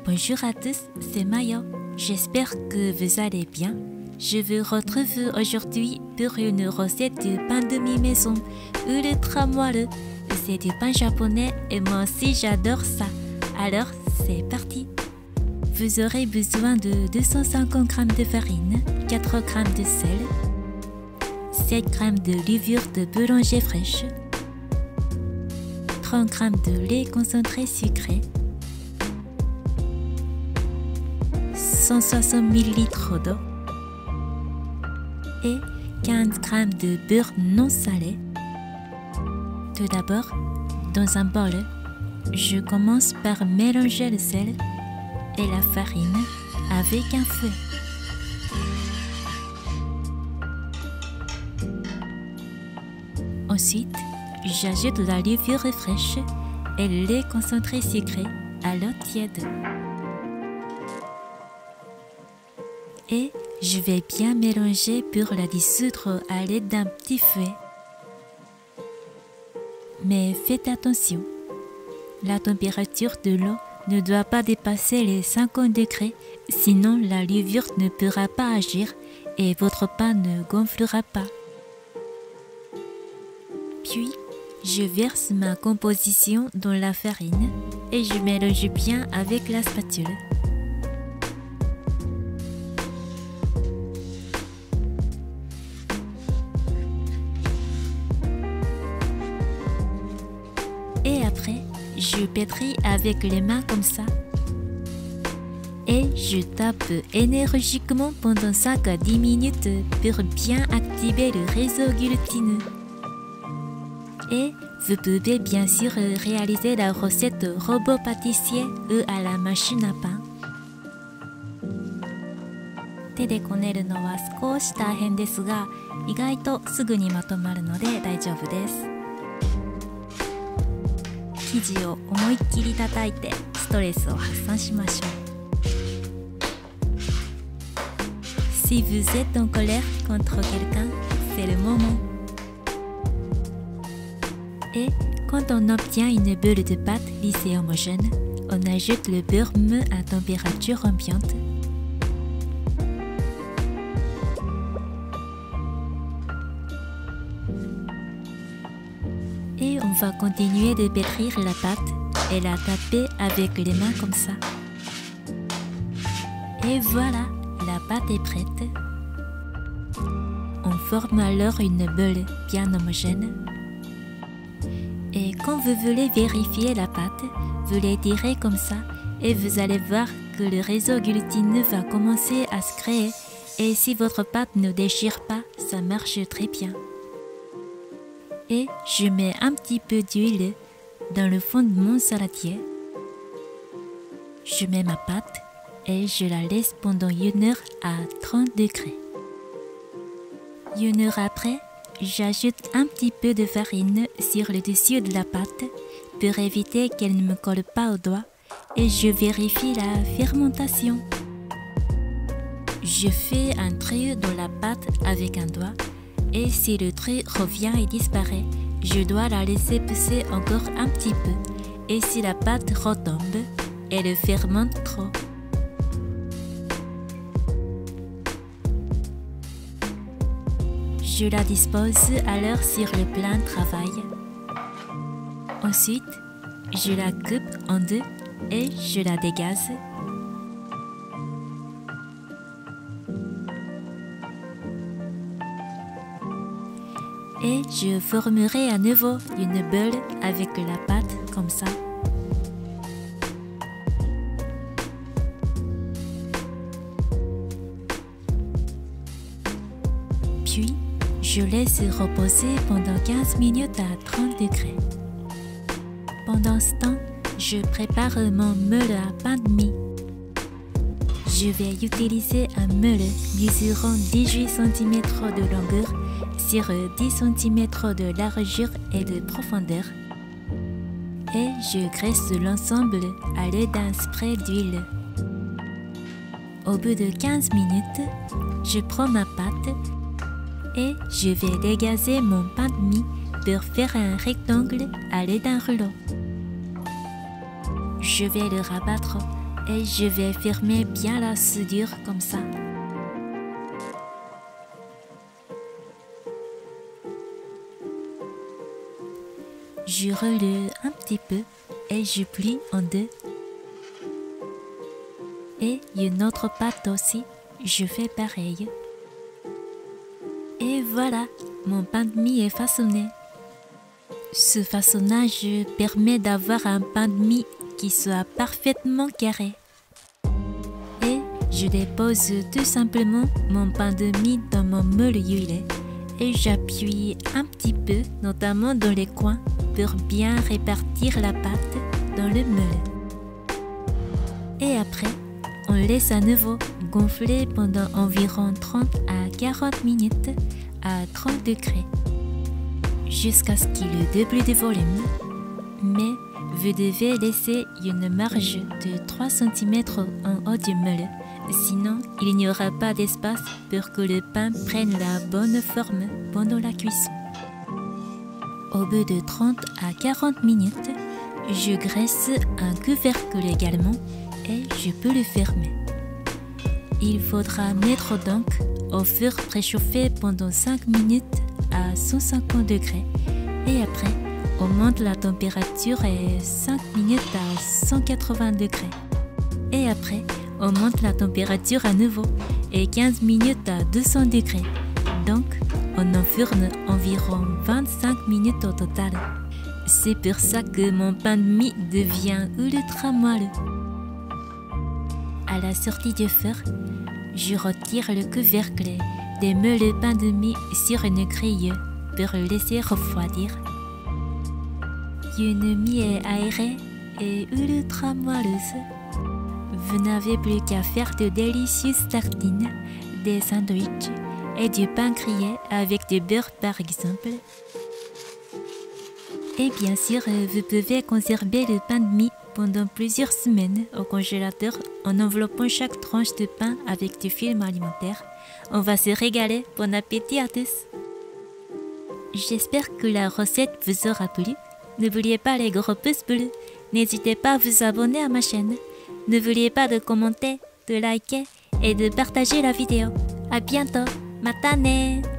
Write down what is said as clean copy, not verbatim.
Bonjour à tous, c'est Maya. J'espère que vous allez bien. Je vous retrouve aujourd'hui pour une recette de pain de mie maison ultra moelleux. C'est du pain japonais et moi aussi j'adore ça. Alors c'est parti. Vous aurez besoin de 250 g de farine, 4 g de sel, 7 g de levure de boulanger fraîche, 30 g de lait concentré sucré, 160 ml d'eau et 15 g de beurre non salé. Tout d'abord, dans un bol, je commence par mélanger le sel et la farine avec un fouet. Ensuite, j'ajoute la levure fraîche et le lait concentré sucré à l'eau tiède. Et je vais bien mélanger pour la dissoudre à l'aide d'un petit fouet. Mais faites attention, la température de l'eau ne doit pas dépasser les 50 degrés, sinon la levure ne pourra pas agir et votre pain ne gonflera pas. Puis, je verse ma composition dans la farine et je mélange bien avec la spatule. Et après, je pétris avec les mains comme ça. Et je tape énergiquement pendant 5 à 10 minutes pour bien activer le réseau glutineux. Et vous pouvez bien sûr réaliser la recette robot pâtissier ou à la machine à pain. 手でこねるのは少し大変ですが、意外とすぐにまとまるので大丈夫です。生地を思いっきり叩いてストレスを発散しましょう。Si vous êtes en colère contre quelqu'un, c'est le moment. Et quand on obtient une boule de pâte lisse et homogène, on ajoute le beurre mou à température ambiante. Et on va continuer de pétrir la pâte et la taper avec les mains comme ça. Et voilà, la pâte est prête. On forme alors une boule bien homogène. Et quand vous voulez vérifier la pâte, vous l'étirez comme ça et vous allez voir que le réseau glutineux va commencer à se créer. Et si votre pâte ne déchire pas, ça marche très bien. Et je mets un petit peu d'huile dans le fond de mon saladier. Je mets ma pâte et je la laisse pendant 1 heure à 30 degrés. 1 heure après, j'ajoute un petit peu de farine sur le dessus de la pâte pour éviter qu'elle ne me colle pas au doigt et je vérifie la fermentation. Je fais un trait dans la pâte avec un doigt et si le trait revient et disparaît, je dois la laisser pousser encore un petit peu et si la pâte retombe, elle fermente trop. Je la dispose alors sur le plan de travail. Ensuite, je la coupe en deux et je la dégaze. Et je formerai à nouveau une boule avec la pâte comme ça. Puis, je laisse reposer pendant 15 minutes à 30 degrés. Pendant ce temps, je prépare mon moule à pain de mie. Je vais utiliser un moule mesurant 18 cm de longueur sur 10 cm de largeur et de profondeur. Et je graisse l'ensemble à l'aide d'un spray d'huile. Au bout de 15 minutes, je prends ma pâte et je vais dégazer mon pain de mie pour faire un rectangle à l'aide d'un rouleau. Je vais le rabattre Et je vais fermer bien la soudure comme ça. Je roule un petit peu et je plie en deux. Et une autre pâte aussi, je fais pareil. Et voilà, mon pain de mie est façonné. Ce façonnage permet d'avoir un pain de mie qui soit parfaitement carré. Et je dépose tout simplement mon pain de mie dans mon moule huilé et j'appuie un petit peu, notamment dans les coins, pour bien répartir la pâte dans le moule. Et après, on laisse à nouveau gonfler pendant environ 30 à 40 minutes à 30 degrés, jusqu'à ce qu'il double de volume. Mais vous devez laisser une marge de 3 cm en haut du moule, sinon il n'y aura pas d'espace pour que le pain prenne la bonne forme pendant la cuisson. Au bout de 30 à 40 minutes, je graisse un couvercle également et je peux le fermer. Il faudra mettre donc au four préchauffé pendant 5 minutes à 150 degrés et après on monte la température et 5 minutes à 180 degrés. Et après on monte la température à nouveau et 15 minutes à 200 degrés. Donc on enfourne environ 25 minutes au total. C'est pour ça que mon pain de mie devient ultra moelleux. À la sortie du four, je retire le couvercle et démoule le pain de mie sur une grille pour le laisser refroidir. Une mie est aérée et ultra moelleuse. Vous n'avez plus qu'à faire de délicieuses tartines, des sandwichs et du pain grillé avec du beurre par exemple. Et bien sûr, vous pouvez conserver le pain de mie pendant plusieurs semaines au congélateur en enveloppant chaque tranche de pain avec du film alimentaire. On va se régaler. Bon appétit à tous! J'espère que la recette vous aura plu. N'oubliez pas les gros pouces bleus. N'hésitez pas à vous abonner à ma chaîne. N'oubliez pas de commenter, de liker et de partager la vidéo. À bientôt! Mata ne!